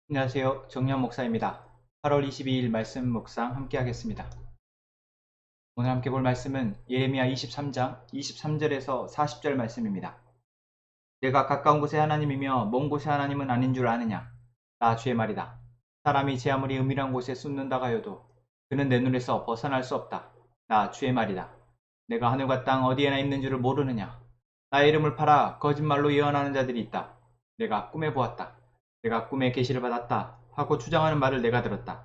안녕하세요. 정현 목사입니다. 8월 22일 말씀 묵상 함께 하겠습니다. 오늘 함께 볼 말씀은 예레미야 23장 23절에서 40절 말씀입니다. 내가 가까운 곳에 하나님이며 먼 곳에 하나님은 아닌 줄 아느냐? 나 주의 말이다. 사람이 제 아무리 은밀한 곳에 숨는다 하여도 그는 내 눈에서 벗어날 수 없다. 나 주의 말이다. 내가 하늘과 땅 어디에나 있는 줄을 모르느냐? 나의 이름을 팔아 거짓말로 예언하는 자들이 있다. 내가 꿈에 보았다. 내가 꿈에 계시를 받았다 하고 주장하는 말을 내가 들었다.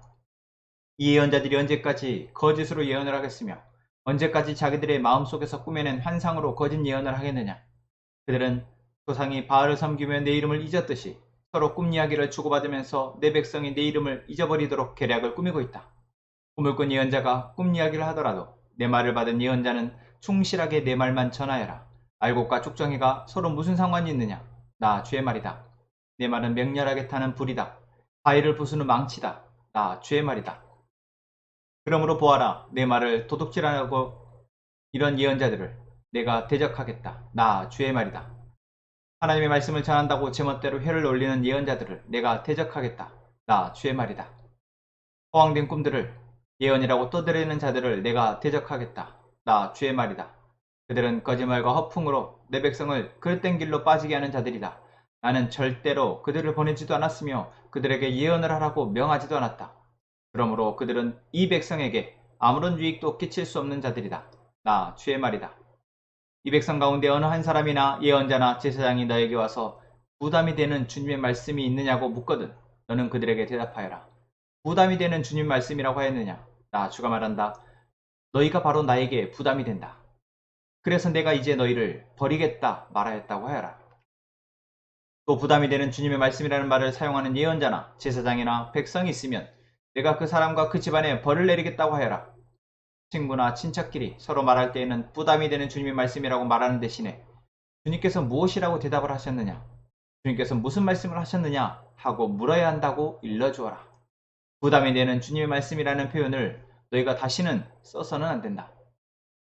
이 예언자들이 언제까지 거짓으로 예언을 하겠으며 언제까지 자기들의 마음속에서 꾸며낸 환상으로 거짓 예언을 하겠느냐? 그들은 조상이 바알을 섬기며 내 이름을 잊었듯이 서로 꿈 이야기를 주고받으면서 내 백성이 내 이름을 잊어버리도록 계략을 꾸미고 있다. 꿈을 꾼 예언자가 꿈 이야기를 하더라도 내 말을 받은 예언자는 충실하게 내 말만 전하여라. 알곡과 쭉정이가 서로 무슨 상관이 있느냐? 나 주의 말이다. 내 말은 맹렬하게 타는 불이다. 바위를 부수는 망치다. 나 주의 말이다. 그러므로 보아라. 내 말을 도둑질하고 이런 예언자들을 내가 대적하겠다. 나 주의 말이다. 하나님의 말씀을 전한다고 제멋대로 혀를 올리는 예언자들을 내가 대적하겠다. 나 주의 말이다. 허황된 꿈들을 예언이라고 떠들이는 자들을 내가 대적하겠다. 나 주의 말이다. 그들은 거짓말과 허풍으로 내 백성을 그릇된 길로 빠지게 하는 자들이다. 나는 절대로 그들을 보내지도 않았으며 그들에게 예언을 하라고 명하지도 않았다. 그러므로 그들은 이 백성에게 아무런 유익도 끼칠 수 없는 자들이다. 나 주의 말이다. 이 백성 가운데 어느 한 사람이나 예언자나 제사장이 너에게 와서 부담이 되는 주님의 말씀이 있느냐고 묻거든 너는 그들에게 대답하여라. 부담이 되는 주님 말씀이라고 하였느냐? 나 주가 말한다. 너희가 바로 나에게 부담이 된다. 그래서 내가 이제 너희를 버리겠다 말하였다고 하여라. 또 부담이 되는 주님의 말씀이라는 말을 사용하는 예언자나 제사장이나 백성이 있으면 내가 그 사람과 그 집안에 벌을 내리겠다고 하여라. 친구나 친척끼리 서로 말할 때에는 부담이 되는 주님의 말씀이라고 말하는 대신에 주님께서 무엇이라고 대답을 하셨느냐? 주님께서 무슨 말씀을 하셨느냐? 하고 물어야 한다고 일러주어라. 부담이 되는 주님의 말씀이라는 표현을 너희가 다시는 써서는 안 된다.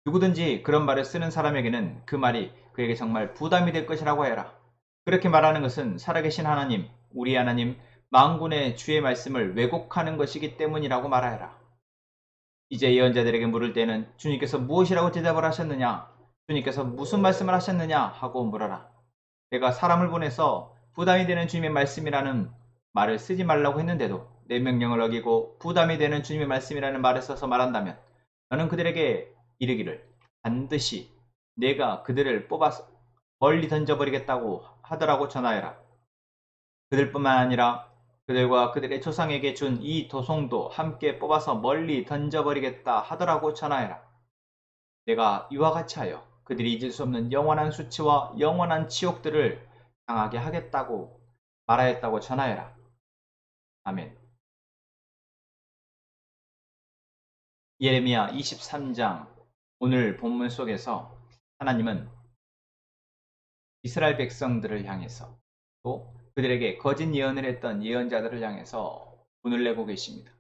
누구든지 그런 말을 쓰는 사람에게는 그 말이 그에게 정말 부담이 될 것이라고 해라. 그렇게 말하는 것은 살아계신 하나님, 우리 하나님, 만군의 주의 말씀을 왜곡하는 것이기 때문이라고 말하여라. 이제 예언자들에게 물을 때는 주님께서 무엇이라고 대답을 하셨느냐? 주님께서 무슨 말씀을 하셨느냐? 하고 물어라. 내가 사람을 보내서 부담이 되는 주님의 말씀이라는 말을 쓰지 말라고 했는데도 내 명령을 어기고 부담이 되는 주님의 말씀이라는 말을 써서 말한다면 너는 그들에게 이르기를 반드시 내가 그들을 뽑아서 멀리 던져버리겠다고 하더라고 전하여라. 그들뿐만 아니라 그들과 그들의 조상에게 준 이 도송도 함께 뽑아서 멀리 던져버리겠다 하더라고 전하여라. 내가 이와 같이 하여 그들이 잊을 수 없는 영원한 수치와 영원한 지옥들을 당하게 하겠다고 말하였다고 전하여라. 아멘. 예레미야 23장 오늘 본문 속에서 하나님은 이스라엘 백성들을 향해서 또 그들에게 거짓 예언을 했던 예언자들을 향해서 분을 내고 계십니다.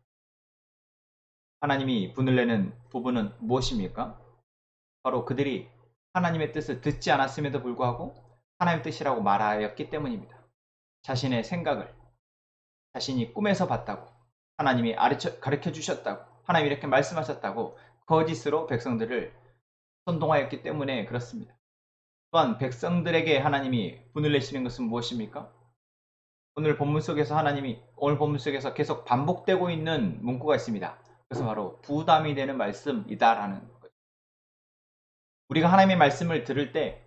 하나님이 분을 내는 부분은 무엇입니까? 바로 그들이 하나님의 뜻을 듣지 않았음에도 불구하고 하나님의 뜻이라고 말하였기 때문입니다. 자신의 생각을 자신이 꿈에서 봤다고 하나님이 가르쳐 주셨다고 하나님이 이렇게 말씀하셨다고 거짓으로 백성들을 선동하였기 때문에 그렇습니다. 또한 백성들에게 하나님이 분을 내시는 것은 무엇입니까? 오늘 본문 속에서 계속 반복되고 있는 문구가 있습니다. 그래서 바로 부담이 되는 말씀이다라는 거죠. 우리가 하나님의 말씀을 들을 때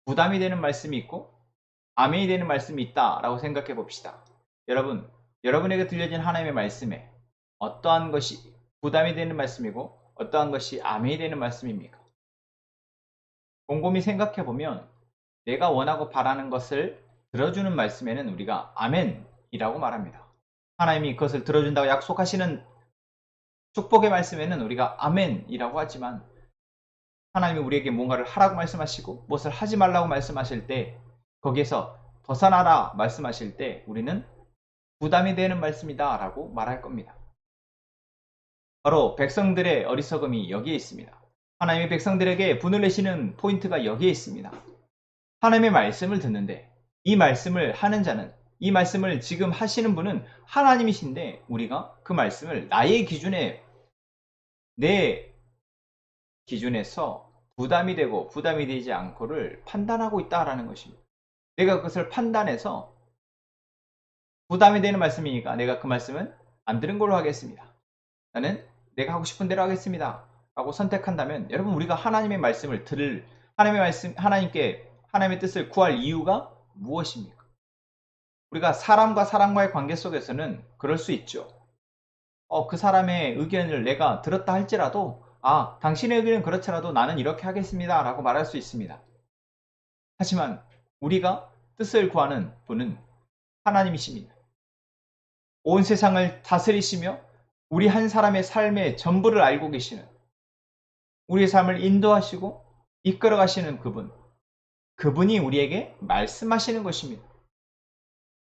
부담이 되는 말씀이 있고 아멘이 되는 말씀이 있다라고 생각해 봅시다. 여러분에게 들려진 하나님의 말씀에 어떠한 것이 부담이 되는 말씀이고 어떠한 것이 아멘이 되는 말씀입니까? 곰곰이 생각해 보면 내가 원하고 바라는 것을 들어주는 말씀에는 우리가 아멘이라고 말합니다. 하나님이 그것을 들어준다고 약속하시는 축복의 말씀에는 우리가 아멘이라고 하지만 하나님이 우리에게 뭔가를 하라고 말씀하시고 무엇을 하지 말라고 말씀하실 때 거기에서 벗어나라 말씀하실 때 우리는 부담이 되는 말씀이다 라고 말할 겁니다. 바로 백성들의 어리석음이 여기에 있습니다. 하나님의 백성들에게 분을 내시는 포인트가 여기에 있습니다. 하나님의 말씀을 듣는데 이 말씀을 하는 자는 이 말씀을 지금 하시는 분은 하나님이신데 우리가 그 말씀을 나의 기준에 내 기준에서 부담이 되고 부담이 되지 않고를 판단하고 있다라는 것입니다. 내가 그것을 판단해서 부담이 되는 말씀이니까 내가 그 말씀은 안 들은 걸로 하겠습니다. 나는 내가 하고 싶은 대로 하겠습니다. 라고 선택한다면 여러분 우리가 하나님의 말씀을 들을 하나님의 뜻을 구할 이유가 무엇입니까? 우리가 사람과 사람과의 관계 속에서는 그럴 수 있죠. 그 사람의 의견을 내가 들었다 할지라도 당신의 의견은 그렇더라도 나는 이렇게 하겠습니다. 라고 말할 수 있습니다. 하지만 우리가 뜻을 구하는 분은 하나님이십니다. 온 세상을 다스리시며 우리 한 사람의 삶의 전부를 알고 계시는 우리의 삶을 인도하시고 이끌어 가시는 그분이 우리에게 말씀하시는 것입니다.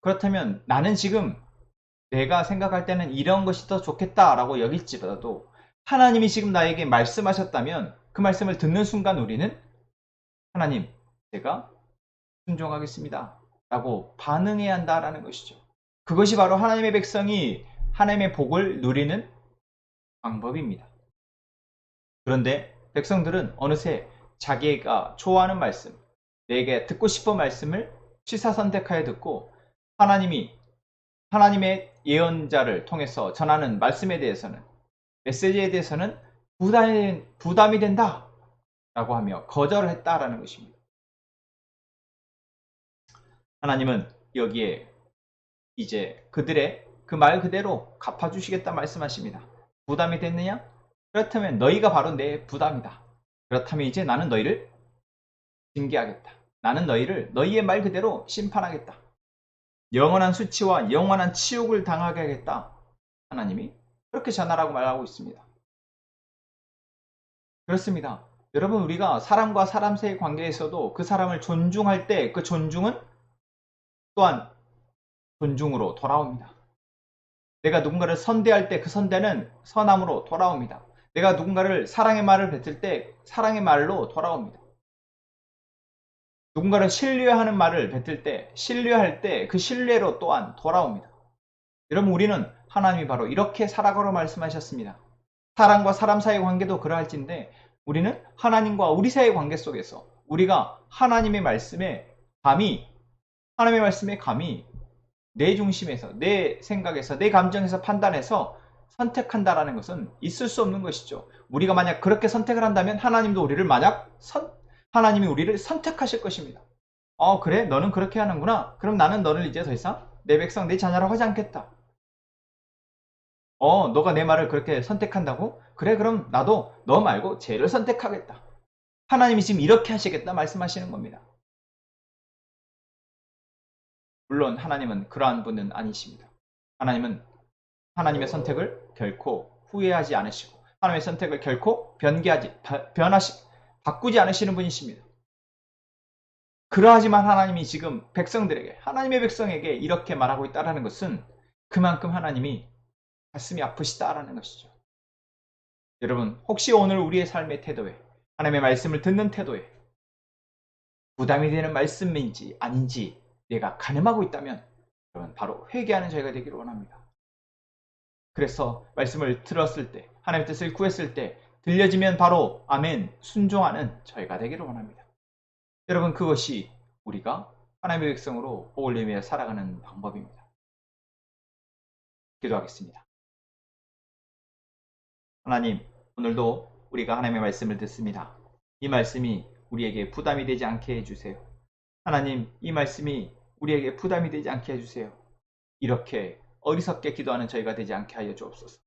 그렇다면 나는 지금 내가 생각할 때는 이런 것이 더 좋겠다라고 여길지라도 하나님이 지금 나에게 말씀하셨다면 그 말씀을 듣는 순간 우리는 하나님, 제가 순종하겠습니다 라고 반응해야 한다라는 것이죠. 그것이 바로 하나님의 백성이 하나님의 복을 누리는 방법입니다. 그런데 백성들은 어느새 자기가 좋아하는 말씀, 내게 듣고 싶은 말씀을 취사선택하여 듣고 하나님의 예언자를 통해서 전하는 말씀에 대해서는 메시지에 대해서는 부담이 된다 라고 하며 거절을 했다라는 것입니다. 하나님은 여기에 이제 그들의 그 말 그대로 갚아주시겠다 말씀하십니다. 부담이 됐느냐? 그렇다면 너희가 바로 내 부담이다. 그렇다면 이제 나는 너희를 징계하겠다. 나는 너희를 너희의 말 그대로 심판하겠다. 영원한 수치와 영원한 치욕을 당하게 하겠다. 하나님이 그렇게 전하라고 말하고 있습니다. 그렇습니다. 여러분 우리가 사람과 사람 사이의 관계에서도 그 사람을 존중할 때 그 존중은 또한 존중으로 돌아옵니다. 내가 누군가를 선대할 때 그 선대는 선함으로 돌아옵니다. 내가 누군가를 사랑의 말을 뱉을 때 사랑의 말로 돌아옵니다. 누군가를 신뢰하는 말을 뱉을 때 신뢰할 때 그 신뢰로 또한 돌아옵니다. 여러분 우리는 하나님이 바로 이렇게 살아가라고 말씀하셨습니다. 사람과 사람 사이의 관계도 그러할진데 우리는 하나님과 우리 사이의 관계 속에서 우리가 하나님의 말씀에 감히 내 중심에서 내 생각에서 내 감정에서 판단해서 선택한다라는 것은 있을 수 없는 것이죠. 우리가 만약 그렇게 선택을 한다면 하나님이 우리를 선택하실 것입니다. 그래? 너는 그렇게 하는구나. 그럼 나는 너를 이제 더 이상 내 백성, 내 자녀라고 하지 않겠다. 너가 내 말을 그렇게 선택한다고? 그래, 그럼 나도 너 말고 쟤를 선택하겠다. 하나님이 지금 이렇게 하시겠다 말씀하시는 겁니다. 물론 하나님은 그러한 분은 아니십니다. 하나님은 하나님의 선택을 결코 후회하지 않으시고 하나님의 선택을 결코 바꾸지 않으시는 분이십니다. 그러하지만 하나님이 지금 하나님의 백성에게 이렇게 말하고 있다는 것은 그만큼 하나님이 가슴이 아프시다라는 것이죠. 여러분 혹시 오늘 우리의 삶의 태도에 하나님의 말씀을 듣는 태도에 부담이 되는 말씀인지 아닌지 내가 가늠하고 있다면 여러분 바로 회개하는 저희가 되기를 원합니다. 그래서 말씀을 들었을 때 하나님의 뜻을 구했을 때 들려지면 바로 아멘 순종하는 저희가 되기를 원합니다. 여러분 그것이 우리가 하나님의 백성으로 복을 누리며 살아가는 방법입니다. 기도하겠습니다. 하나님 오늘도 우리가 하나님의 말씀을 듣습니다. 이 말씀이 우리에게 부담이 되지 않게 해주세요. 하나님 이 말씀이 우리에게 부담이 되지 않게 해주세요. 이렇게 어리석게 기도하는 저희가 되지 않게 하여 주옵소서.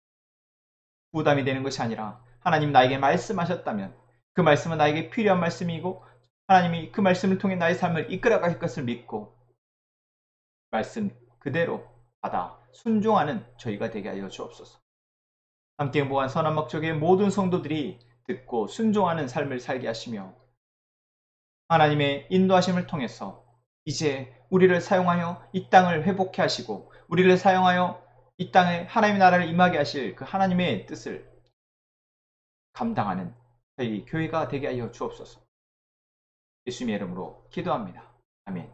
부담이 되는 것이 아니라 하나님 나에게 말씀하셨다면 그 말씀은 나에게 필요한 말씀이고 하나님이 그 말씀을 통해 나의 삶을 이끌어갈 것을 믿고 말씀 그대로 받아 순종하는 저희가 되게 하여 주옵소서. 함께 모한 선한 목적의 모든 성도들이 듣고 순종하는 삶을 살게 하시며 하나님의 인도하심을 통해서 이제 우리를 사용하여 이 땅을 회복해 하시고 우리를 사용하여 이 땅에 하나님의 나라를 임하게 하실 그 하나님의 뜻을 감당하는 저희 교회가 되게 하여 주옵소서. 예수님의 이름으로 기도합니다. 아멘.